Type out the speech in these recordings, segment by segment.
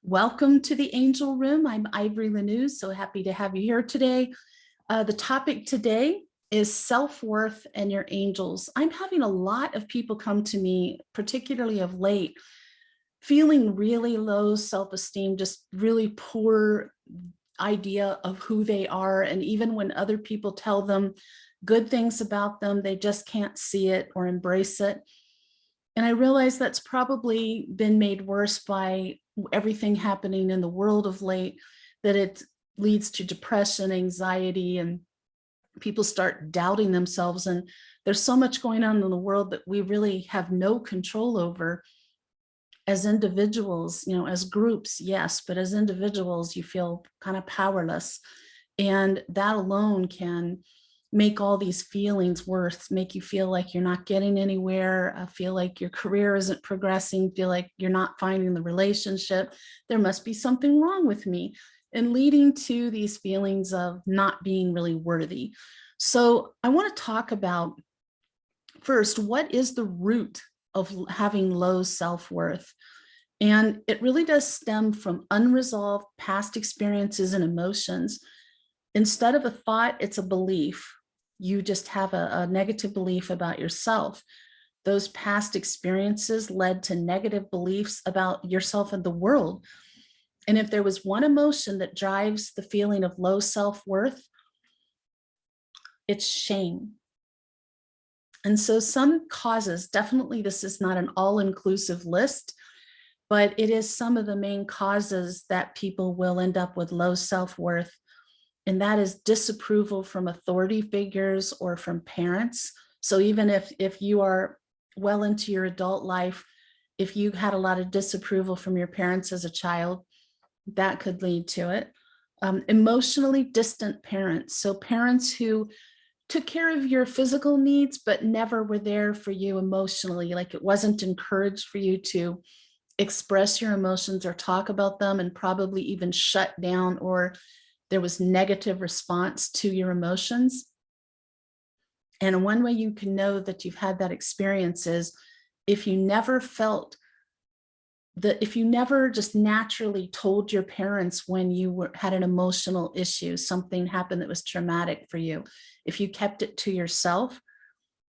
Welcome to the Angel Room. I'm Ivory LaNoue, so happy to have you here today. The topic today is self-worth and your angels. I'm having a lot of people come to me, particularly of late, feeling really low self-esteem, just really poor idea of who they are. And even when other people tell them good things about them, they just can't see it or embrace it. And I realize that's probably been made worse by everything happening in the world of late, that it leads to depression, anxiety, and people start doubting themselves. And there's so much going on in the world that we really have no control over as individuals, as groups, yes, but as individuals, you feel kind of powerless. And that alone can make all these feelings worse, make you feel like you're not getting anywhere, feel like your career isn't progressing, feel like you're not finding the relationship. There must be something wrong with me, and leading to these feelings of not being really worthy. So I want to talk about first, what is the root of having low self-worth? And it really does stem from unresolved past experiences and emotions. Instead of a thought, it's a belief. You just have a negative belief about yourself. Those past experiences led to negative beliefs about yourself and the world. And if there was one emotion that drives the feeling of low self-worth, it's shame. And so some causes, definitely this is not an all-inclusive list, but it is some of the main causes that people will end up with low self-worth. And that is disapproval from authority figures or from parents. So even if you are well into your adult life, if you had a lot of disapproval from your parents as a child, that could lead to it. Emotionally distant parents. So parents who took care of your physical needs, but never were there for you emotionally. Like it wasn't encouraged for you to express your emotions or talk about them, and probably even shut down, or there was negative response to your emotions. And one way you can know that you've had that experience is if you never felt that, if you never just naturally told your parents when you had an emotional issue, something happened that was traumatic for you, if you kept it to yourself,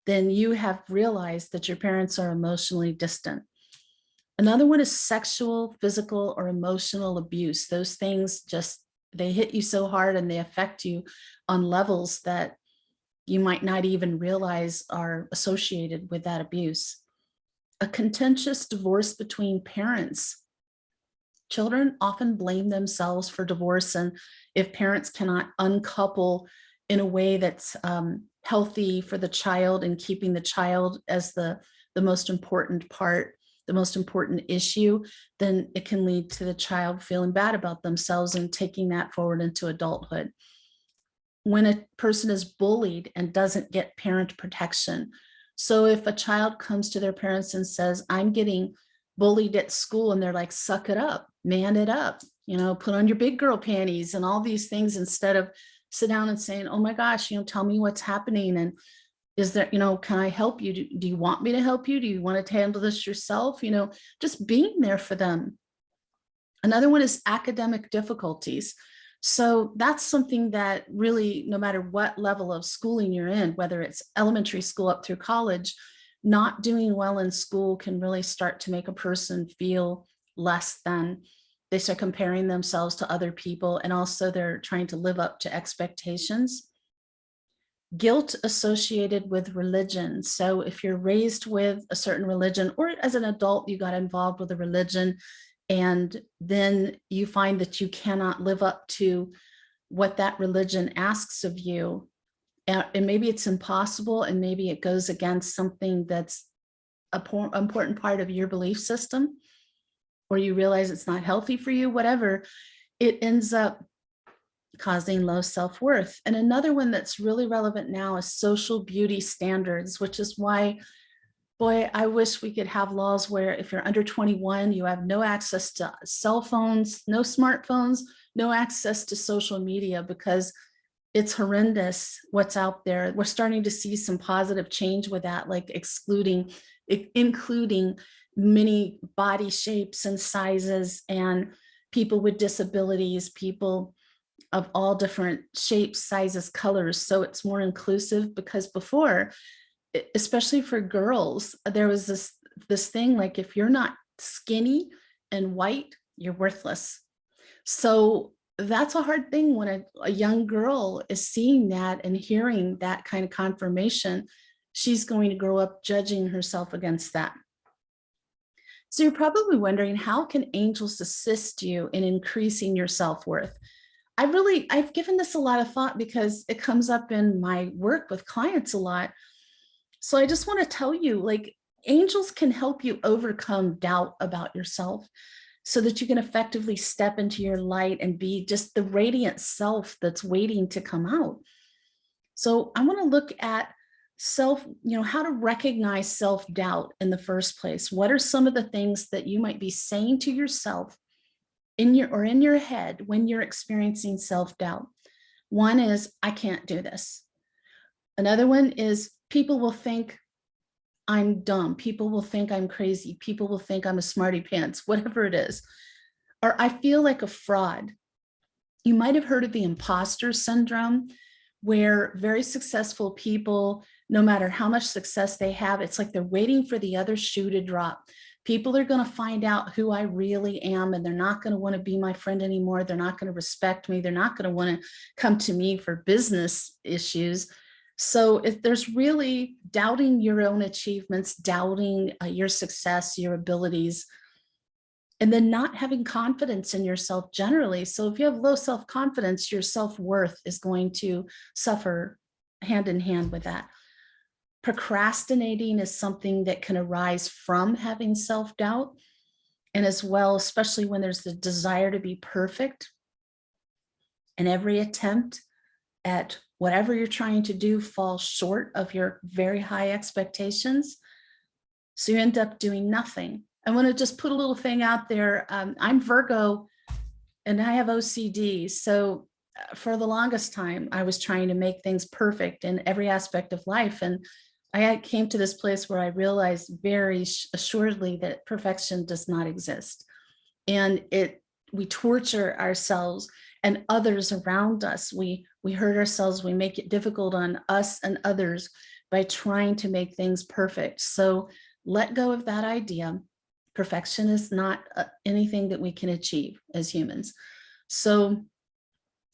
then you have realized that your parents are emotionally distant. Another one is sexual, physical, or emotional abuse. Those things just, they hit you so hard and they affect you on levels that you might not even realize are associated with that abuse. A contentious divorce between parents. Children often blame themselves for divorce, and if parents cannot uncouple in a way that's healthy for the child and keeping the child as the most important part, the most important issue, then it can lead to the child feeling bad about themselves and taking that forward into adulthood. When a person is bullied and doesn't get parent protection. So if a child comes to their parents and says, I'm getting bullied at school, and they're like, suck it up, man it up, put on your big girl panties and all these things, instead of sit down and saying, oh my gosh, tell me what's happening. And is there, can I help you? Do you want me to help you? Do you want to handle this yourself? Just being there for them. Another one is academic difficulties. So that's something that really, no matter what level of schooling you're in, whether it's elementary school up through college, not doing well in school can really start to make a person feel less than. They start comparing themselves to other people, and also they're trying to live up to expectations. Guilt associated with religion. So if you're raised with a certain religion, or as an adult, you got involved with a religion, and then you find that you cannot live up to what that religion asks of you, and maybe it's impossible, and maybe it goes against something that's an important part of your belief system, or you realize it's not healthy for you, whatever, it ends up causing low self-worth. And another one that's really relevant now is social beauty standards, which is why, boy, I wish we could have laws where if you're under 21, you have no access to cell phones, no smartphones, no access to social media, because it's horrendous what's out there. We're starting to see some positive change with that, like including many body shapes and sizes, and people with disabilities, people of all different shapes, sizes, colors. So it's more inclusive, because before, especially for girls, there was this thing like, if you're not skinny and white, you're worthless. So that's a hard thing when a young girl is seeing that and hearing that kind of confirmation. She's going to grow up judging herself against that. So you're probably wondering, how can angels assist you in increasing your self-worth? I've given this a lot of thought because it comes up in my work with clients a lot. So I just want to tell you, like, angels can help you overcome doubt about yourself so that you can effectively step into your light and be just the radiant self that's waiting to come out. So I want to look at how to recognize self-doubt in the first place. What are some of the things that you might be saying to yourself in your head when you're experiencing self-doubt? One is, I can't do this. Another one is, people will think I'm dumb. People will think I'm crazy. People will think I'm a smarty pants, whatever it is. Or I feel like a fraud. You might have heard of the imposter syndrome, where very successful people, no matter how much success they have, it's like they're waiting for the other shoe to drop. People are going to find out who I really am, and they're not going to want to be my friend anymore. They're not going to respect me. They're not going to want to come to me for business issues. So if there's really doubting your own achievements, doubting your success, your abilities, and then not having confidence in yourself generally. So if you have low self-confidence, your self-worth is going to suffer hand in hand with that. Procrastinating is something that can arise from having self-doubt. And as well, especially when there's the desire to be perfect, and every attempt at whatever you're trying to do falls short of your very high expectations. So you end up doing nothing. I want to just put a little thing out there. I'm Virgo and I have OCD. So for the longest time, I was trying to make things perfect in every aspect of life. And I came to this place where I realized very assuredly that perfection does not exist. And we torture ourselves and others around us. We hurt ourselves. We make it difficult on us and others by trying to make things perfect. So let go of that idea. Perfection is not anything that we can achieve as humans. So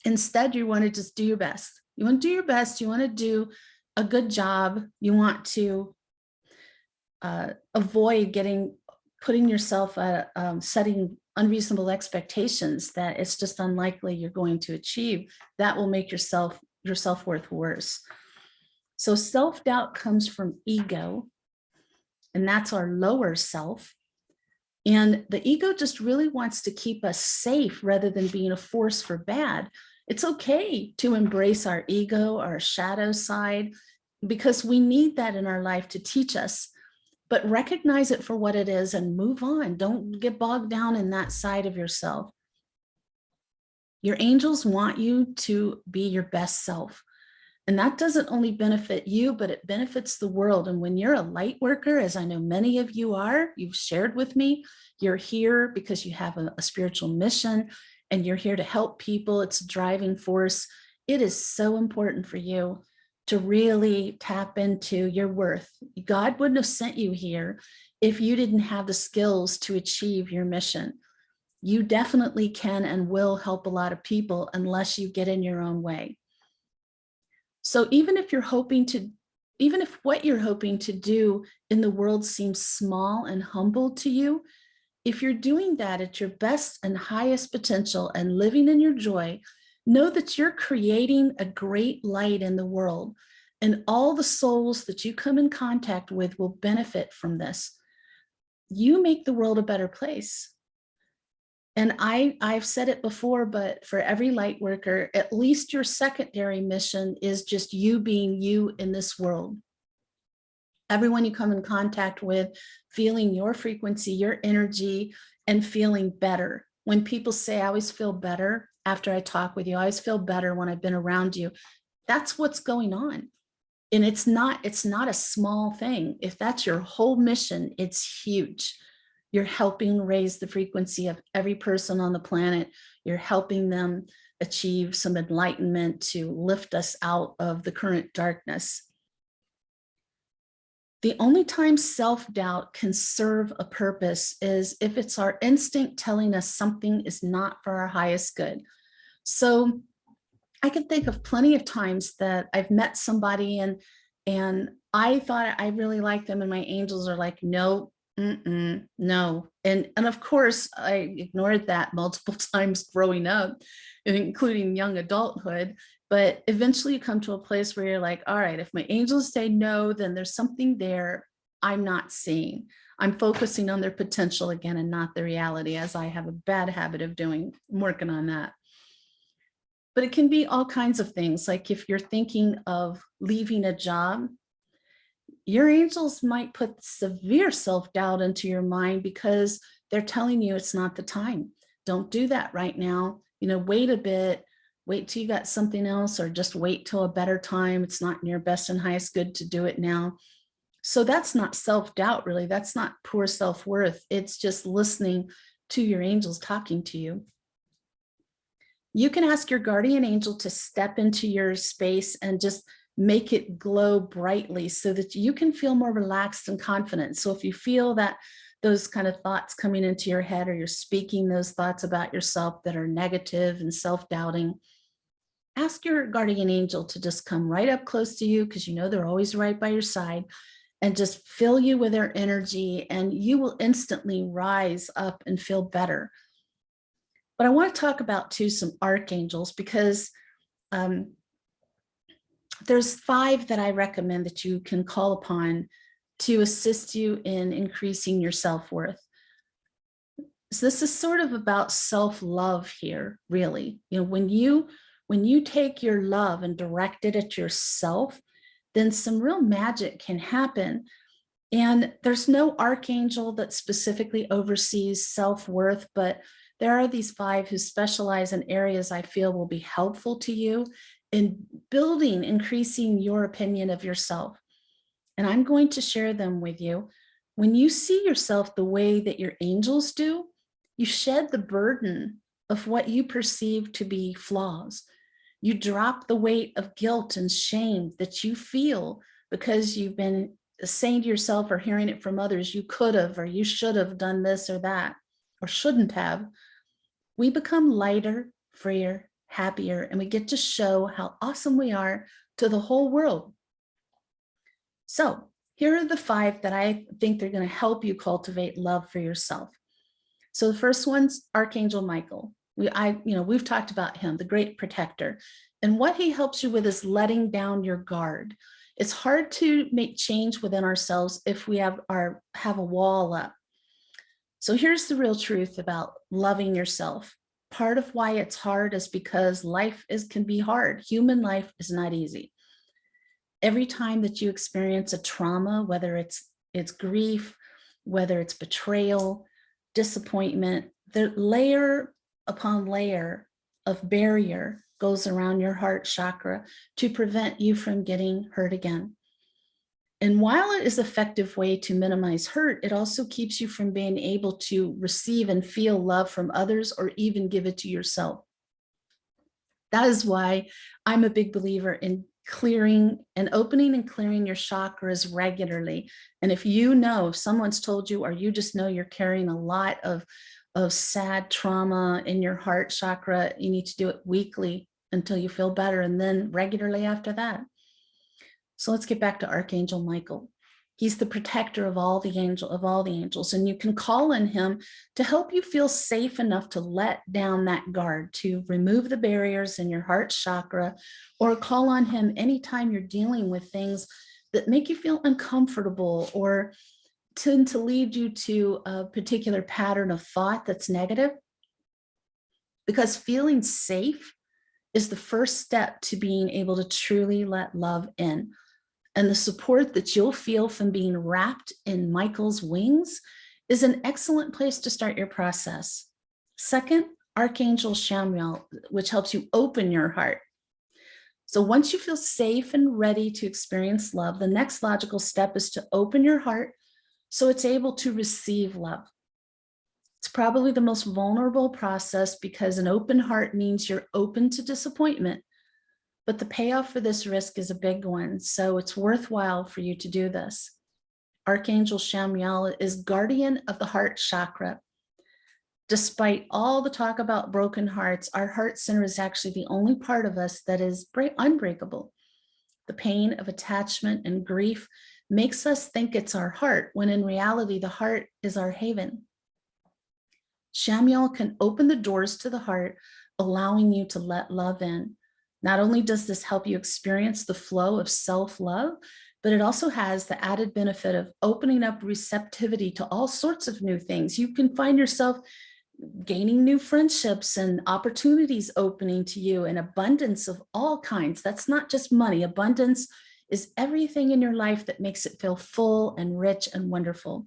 instead, you want to just do your best. You want to do your best. You want to do a good job. You want to avoid putting yourself at setting unreasonable expectations that it's just unlikely you're going to achieve. That will make your self-worth worse. So self-doubt comes from ego, and that's our lower self. And the ego just really wants to keep us safe rather than being a force for bad. It's okay to embrace our ego, our shadow side, because we need that in our life to teach us. But recognize it for what it is and move on. Don't get bogged down in that side of yourself. Your angels want you to be your best self. And that doesn't only benefit you, but it benefits the world. And when you're a light worker, as I know many of you are, you've shared with me, you're here because you have a spiritual mission and you're here to help people. It's a driving force. It is so important for you to really tap into your worth. God wouldn't have sent you here if you didn't have the skills to achieve your mission. You definitely can and will help a lot of people unless you get in your own way. So even if what you're hoping to do in the world seems small and humble to you, if you're doing that at your best and highest potential and living in your joy, know that you're creating a great light in the world, and all the souls that you come in contact with will benefit from this. You make the world a better place. And I've said it before, but for every light worker, at least your secondary mission is just you being you in this world. Everyone you come in contact with, feeling your frequency, your energy, and feeling better. When people say, I always feel better after I talk with you, I always feel better when I've been around you, that's what's going on. And it's not a small thing. If that's your whole mission, it's huge. You're helping raise the frequency of every person on the planet. You're helping them achieve some enlightenment to lift us out of the current darkness. The only time self-doubt can serve a purpose is if it's our instinct telling us something is not for our highest good. So I can think of plenty of times that I've met somebody and I thought I really liked them, and my angels are like, no, no. And of course, I ignored that multiple times growing up, including young adulthood. But eventually you come to a place where you're like, all right, if my angels say no, then there's something there I'm not seeing. I'm focusing on their potential again and not the reality, as I have a bad habit of doing. I'm working on that. But it can be all kinds of things. Like if you're thinking of leaving a job, your angels might put severe self-doubt into your mind because they're telling you it's not the time. Don't do that right now. You know, wait a bit, wait till you got something else, or just wait till a better time. It's not in your best and highest good to do it now. So that's not self-doubt, really. That's not poor self-worth. It's just listening to your angels talking to you. You can ask your guardian angel to step into your space and just make it glow brightly so that you can feel more relaxed and confident. So if you feel that those kind of thoughts coming into your head, or you're speaking those thoughts about yourself that are negative and self-doubting, ask your guardian angel to just come right up close to you, because you know they're always right by your side, and just fill you with their energy, and you will instantly rise up and feel better. But I want to talk about too some archangels, because there's 5 that I recommend that you can call upon to assist you in increasing your self-worth. So this is sort of about self-love here, really. You know, when you take your love and direct it at yourself, then some real magic can happen. And there's no archangel that specifically oversees self-worth, but there are these 5 who specialize in areas I feel will be helpful to you in building, increasing your opinion of yourself. And I'm going to share them with you. When you see yourself the way that your angels do, you shed the burden of what you perceive to be flaws. You drop the weight of guilt and shame that you feel because you've been saying to yourself or hearing it from others, you could have, or you should have done this or that, or shouldn't have. We become lighter, freer, happier, and we get to show how awesome we are to the whole world. So here are the 5 that I think they're going to help you cultivate love for yourself. So the first one's Archangel Michael. We've talked about him, the great protector. And what he helps you with is letting down your guard. It's hard to make change within ourselves if we have a wall up. So here's the real truth about loving yourself. Part of why it's hard is because life can be hard. Human life is not easy. Every time that you experience a trauma, whether it's grief, whether it's betrayal, disappointment, the layer upon layer of barrier goes around your heart chakra to prevent you from getting hurt again. And while it is an effective way to minimize hurt, it also keeps you from being able to receive and feel love from others, or even give it to yourself. That is why I'm a big believer in clearing and opening and clearing your chakras regularly. And if you know, if someone's told you, or you just know you're carrying a lot of sad trauma in your heart chakra, you need to do it weekly until you feel better, and then regularly after that. So let's get back to Archangel Michael. He's the protector of all the angels, and you can call on him to help you feel safe enough to let down that guard, to remove the barriers in your heart chakra, or call on him anytime you're dealing with things that make you feel uncomfortable or tend to lead you to a particular pattern of thought that's negative. Because feeling safe is the first step to being able to truly let love in. And the support that you'll feel from being wrapped in Michael's wings is an excellent place to start your process. Second, Archangel Shamiel, which helps you open your heart. So once you feel safe and ready to experience love, the next logical step is to open your heart so it's able to receive love. It's probably the most vulnerable process because an open heart means you're open to disappointment, but the payoff for this risk is a big one. So it's worthwhile for you to do this. Archangel Shamiel is guardian of the heart chakra. Despite all the talk about broken hearts, our heart center is actually the only part of us that is unbreakable. The pain of attachment and grief makes us think it's our heart, when in reality, the heart is our haven. Shamiel can open the doors to the heart, allowing you to let love in. Not only does this help you experience the flow of self-love, but it also has the added benefit of opening up receptivity to all sorts of new things. You can find yourself gaining new friendships and opportunities opening to you, and abundance of all kinds. That's not just money. Abundance is everything in your life that makes it feel full and rich and wonderful.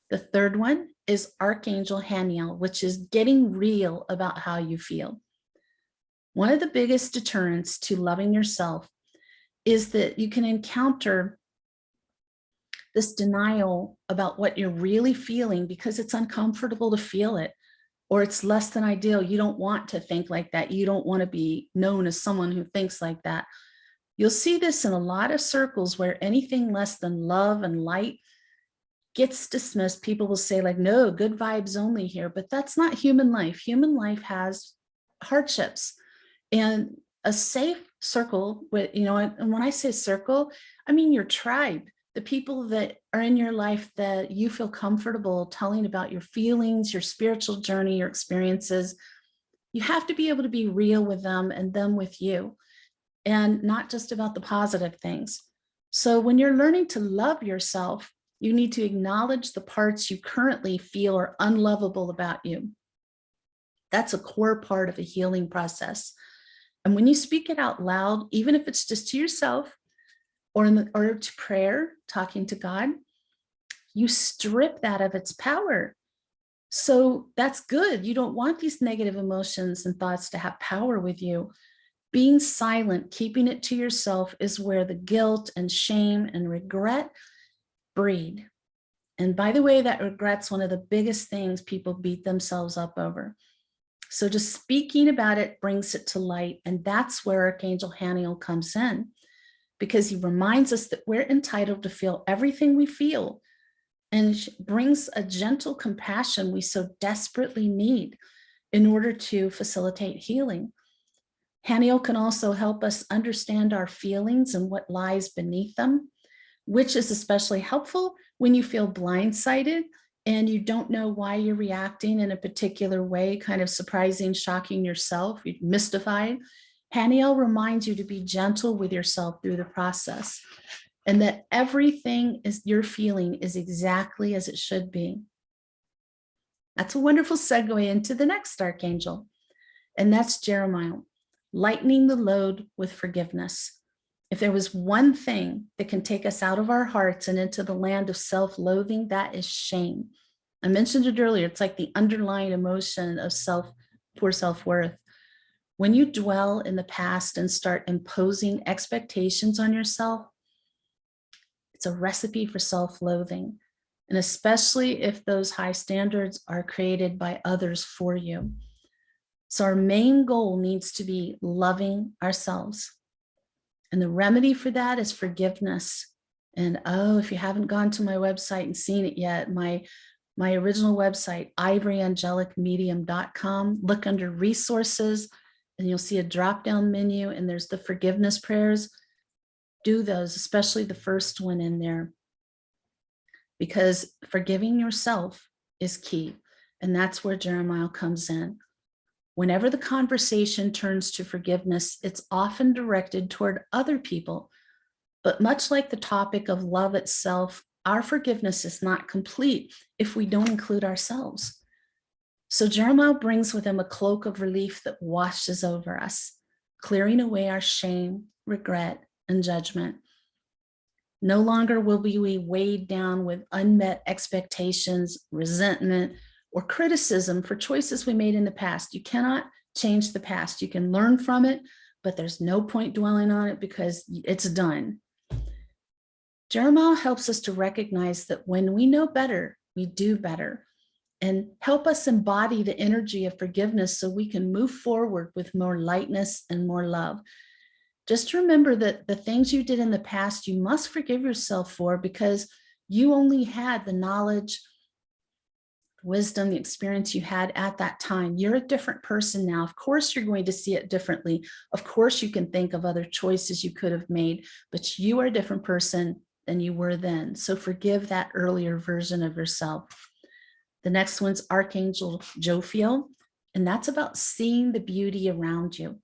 The third one is Archangel Haniel, which is getting real about how you feel. One of the biggest deterrents to loving yourself is that you can encounter this denial about what you're really feeling because it's uncomfortable to feel it, or it's less than ideal. You don't want to think like that. You don't want to be known as someone who thinks like that. You'll see this in a lot of circles where anything less than love and light gets dismissed. People will say like, no, good vibes only here, but that's not human life. Human life has hardships, and a safe circle with, and when I say circle, I mean your tribe, the people that are in your life that you feel comfortable telling about your feelings, your spiritual journey, your experiences. You have to be able to be real with them and them with you, and not just about the positive things. So when you're learning to love yourself, you need to acknowledge the parts you currently feel are unlovable about you. That's a core part of a healing process. And when you speak it out loud, even if it's just to yourself or to prayer, talking to God, you strip that of its power. So that's good. You don't want these negative emotions and thoughts to have power with you. Being silent, keeping it to yourself, is where the guilt and shame and regret breed. And by the way, that regret's one of the biggest things people beat themselves up over. So just speaking about it brings it to light. And that's where Archangel Haniel comes in, because he reminds us that we're entitled to feel everything we feel, and brings a gentle compassion we so desperately need in order to facilitate healing. Haniel can also help us understand our feelings and what lies beneath them, which is especially helpful when you feel blindsided and you don't know why you're reacting in a particular way, kind of surprising, shocking yourself, you're mystified. Haniel reminds you to be gentle with yourself through the process, and that everything you're feeling is exactly as it should be. That's a wonderful segue into the next archangel, and that's Jeremiah, lightening the load with forgiveness. If there was one thing that can take us out of our hearts and into the land of self-loathing, that is shame. I mentioned it earlier. It's like the underlying emotion of poor self-worth. When you dwell in the past and start imposing expectations on yourself, it's a recipe for self-loathing. And especially if those high standards are created by others for you. So our main goal needs to be loving ourselves. And the remedy for that is forgiveness. And if you haven't gone to my website and seen it yet, my original website, ivoryangelic.medium.com, look under resources and you'll see a drop-down menu, and there's the forgiveness prayers. Do those, especially the first one in there, because forgiving yourself is key. And that's where Jeremiah comes in. Whenever the conversation turns to forgiveness, it's often directed toward other people. But much like the topic of love itself, our forgiveness is not complete if we don't include ourselves. So Jeremiah brings with him a cloak of relief that washes over us, clearing away our shame, regret, and judgment. No longer will we be weighed down with unmet expectations, resentment, or criticism for choices we made in the past. You cannot change the past. You can learn from it, but there's no point dwelling on it because it's done. Jeremiah helps us to recognize that when we know better, we do better. and help us embody the energy of forgiveness so we can move forward with more lightness and more love. Just remember that the things you did in the past, you must forgive yourself for, because you only had the knowledge, wisdom, the experience you had at that time. You're a different person now. Of course, you're going to see it differently. Of course, you can think of other choices you could have made, but you are a different person than you were then. So forgive that earlier version of yourself. The next one's Archangel Jophiel, and that's about seeing the beauty around you.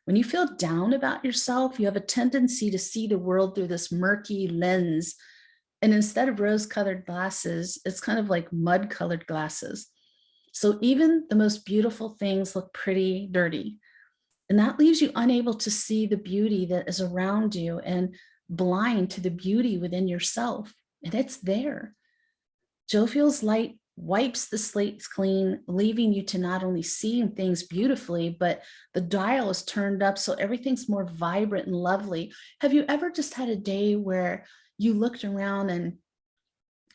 When you feel down about yourself, you have a tendency to see the world through this murky lens. And instead of rose-colored glasses, it's kind of like mud-colored glasses. So even the most beautiful things look pretty dirty. And that leaves you unable to see the beauty that is around you and blind to the beauty within yourself. And it's there. Jophiel's light wipes the slates clean, leaving you to not only see things beautifully, but the dial is turned up so everything's more vibrant and lovely. Have you ever just had a day where you looked around and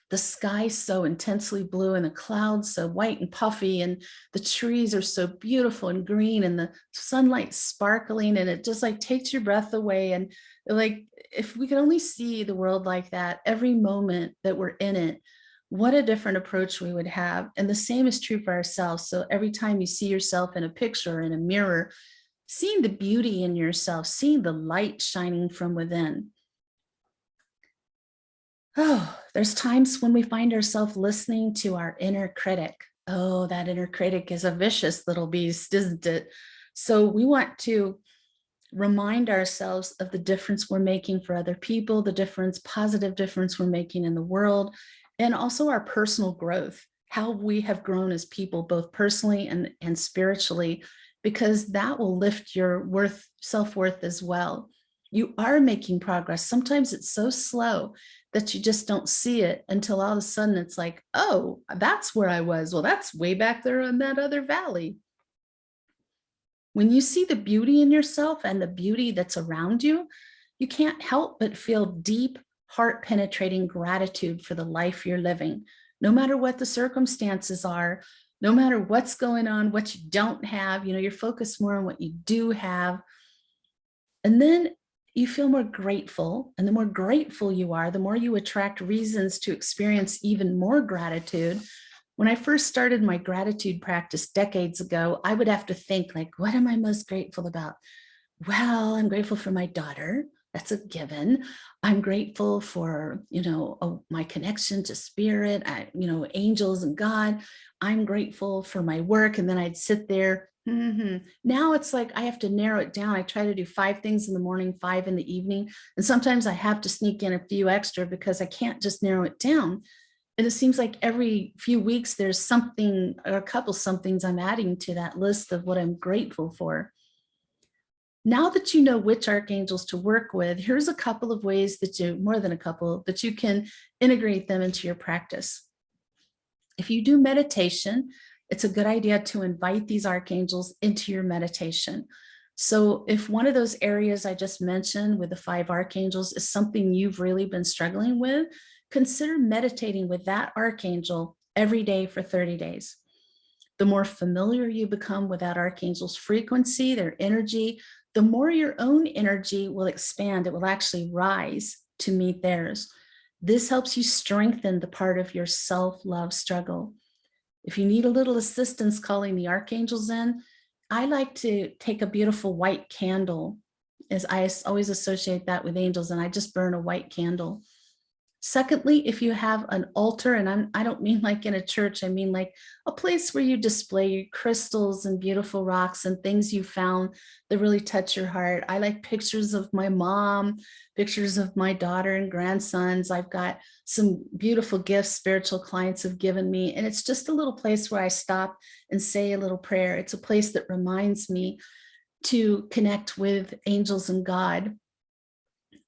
the sky's so intensely blue and the clouds so white and puffy and the trees are so beautiful and green and the sunlight sparkling, and it just like takes your breath away? And like, if we could only see the world like that every moment that we're in it, what a different approach we would have. And the same is true for ourselves. So every time you see yourself in a picture or in a mirror, seeing the beauty in yourself, seeing the light shining from within. Oh, there's times when we find ourselves listening to our inner critic. Oh, that inner critic is a vicious little beast, isn't it? So we want to remind ourselves of the difference we're making for other people, the positive difference we're making in the world, and also our personal growth, how we have grown as people, both personally and spiritually, because that will lift your self-worth as well. You are making progress. Sometimes it's so slow that you just don't see it until all of a sudden it's like, oh, that's where I was. Well, that's way back there in that other valley. When you see the beauty in yourself and the beauty that's around you, you can't help but feel deep, heart-penetrating gratitude for the life you're living, no matter what the circumstances are, no matter what's going on, what you don't have. You're focused more on what you do have. And then you feel more grateful. And the more grateful you are, the more you attract reasons to experience even more gratitude. When I first started my gratitude practice decades ago, I would have to think, like, what am I most grateful about? Well, I'm grateful for my daughter. That's a given. I'm grateful for, my connection to spirit, angels and God. I'm grateful for my work. And then I'd sit there. Now it's like I have to narrow it down. I try to do 5 things in the morning, 5 in the evening. And sometimes I have to sneak in a few extra because I can't just narrow it down. And it seems like every few weeks there's something or a couple somethings I'm adding to that list of what I'm grateful for. Now that you know which archangels to work with, here's a couple of ways more than a couple, that you can integrate them into your practice. If you do meditation, it's a good idea to invite these archangels into your meditation. So if one of those areas I just mentioned with the 5 archangels is something you've really been struggling with, consider meditating with that archangel every day for 30 days. The more familiar you become with that archangel's frequency, their energy, the more your own energy will expand. It will actually rise to meet theirs. This helps you strengthen the part of your self-love struggle. If you need a little assistance calling the archangels in, I like to take a beautiful white candle, as I always associate that with angels, and I just burn a white candle. Secondly, if you have an altar, and I don't mean like in a church, I mean like a place where you display crystals and beautiful rocks and things you found that really touch your heart. I like pictures of my mom, pictures of my daughter and grandsons. I've got some beautiful gifts spiritual clients have given me, and it's just a little place where I stop and say a little prayer. It's a place that reminds me to connect with angels and God.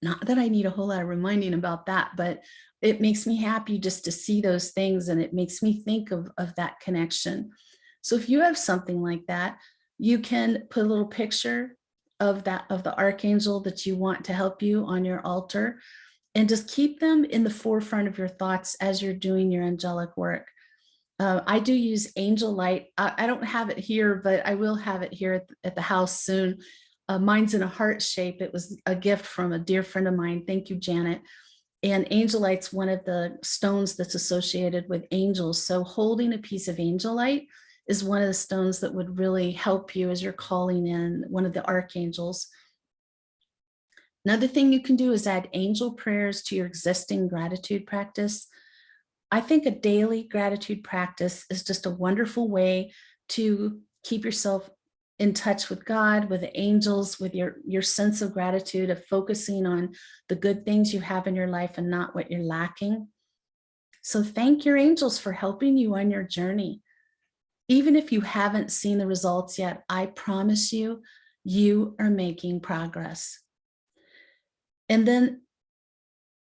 Not that I need a whole lot of reminding about that, but it makes me happy just to see those things, and it makes me think of that connection. So if you have something like that, you can put a little picture of the archangel that you want to help you on your altar, and just keep them in the forefront of your thoughts as you're doing your angelic work. I do use angel light. I don't have it here, but I will have it here at the house soon. Mine's in a heart shape. It was a gift from a dear friend of mine. Thank you, Janet. And angel light's one of the stones that's associated with angels. So holding a piece of angel light is one of the stones that would really help you as you're calling in one of the archangels. Another thing you can do is add angel prayers to your existing gratitude practice. I think a daily gratitude practice is just a wonderful way to keep yourself in touch with God, with the angels, with your sense of gratitude, of focusing on the good things you have in your life and not what you're lacking. So thank your angels for helping you on your journey. Even if you haven't seen the results yet, I promise you, you are making progress. And then,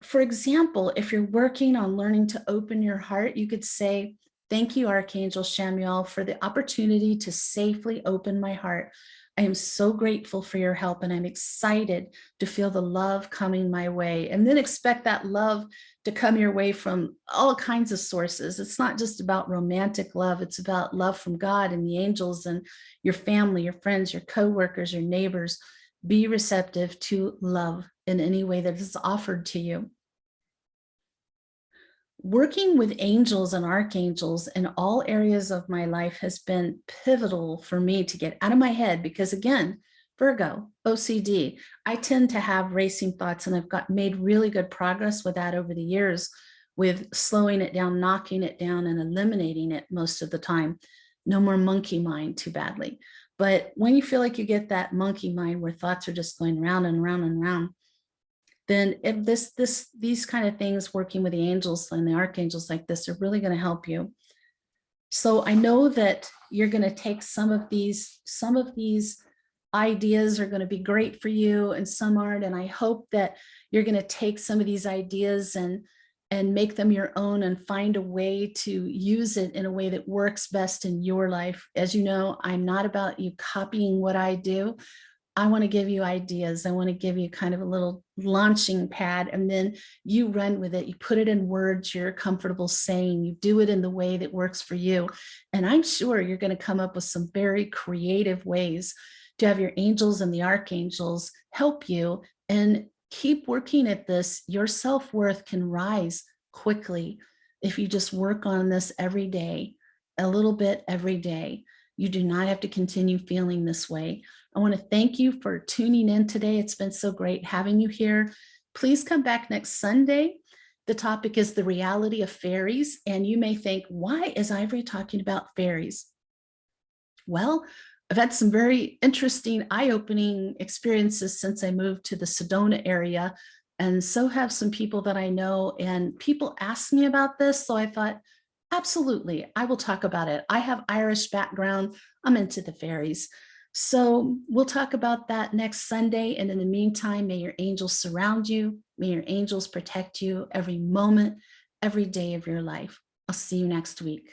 for example, if you're working on learning to open your heart, you could say, thank you, Archangel Shamiel, for the opportunity to safely open my heart. I am so grateful for your help, and I'm excited to feel the love coming my way. And then expect that love to come your way from all kinds of sources. It's not just about romantic love. It's about love from God and the angels and your family, your friends, your coworkers, your neighbors. Be receptive to love in any way that is offered to you. Working with angels and archangels in all areas of my life has been pivotal for me to get out of my head because, again, Virgo, OCD, I tend to have racing thoughts, and I've made really good progress with that over the years, with slowing it down, knocking it down, and eliminating it most of the time. No more monkey mind too badly. But when you feel like you get that monkey mind where thoughts are just going round and round and round, then if these kind of things, working with the angels and the archangels like this, are really going to help you. So I know that you're going to take some of these ideas are going to be great for you and some aren't. And I hope that you're going to take some of these ideas and make them your own and find a way to use it in a way that works best in your life. As you know, I'm not about you copying what I do. I want to give you ideas. I want to give you kind of a little launching pad, and then you run with it. You put it in words you're comfortable saying. You do it in the way that works for you. And I'm sure you're going to come up with some very creative ways to have your angels and the archangels help you, and keep working at this. Your self-worth can rise quickly if you just work on this every day, a little bit every day. You do not have to continue feeling this way. I want to thank you for tuning in today. It's been so great having you here. Please come back next Sunday. The topic is the reality of fairies. And you may think, why is Ivory talking about fairies? Well, I've had some very interesting, eye-opening experiences since I moved to the Sedona area. And so have some people that I know. And people ask me about this. So I thought, absolutely, I will talk about it. I have Irish background. I'm into the fairies. So we'll talk about that next Sunday. And in the meantime, may your angels surround you. May your angels protect you every moment, every day of your life. I'll see you next week.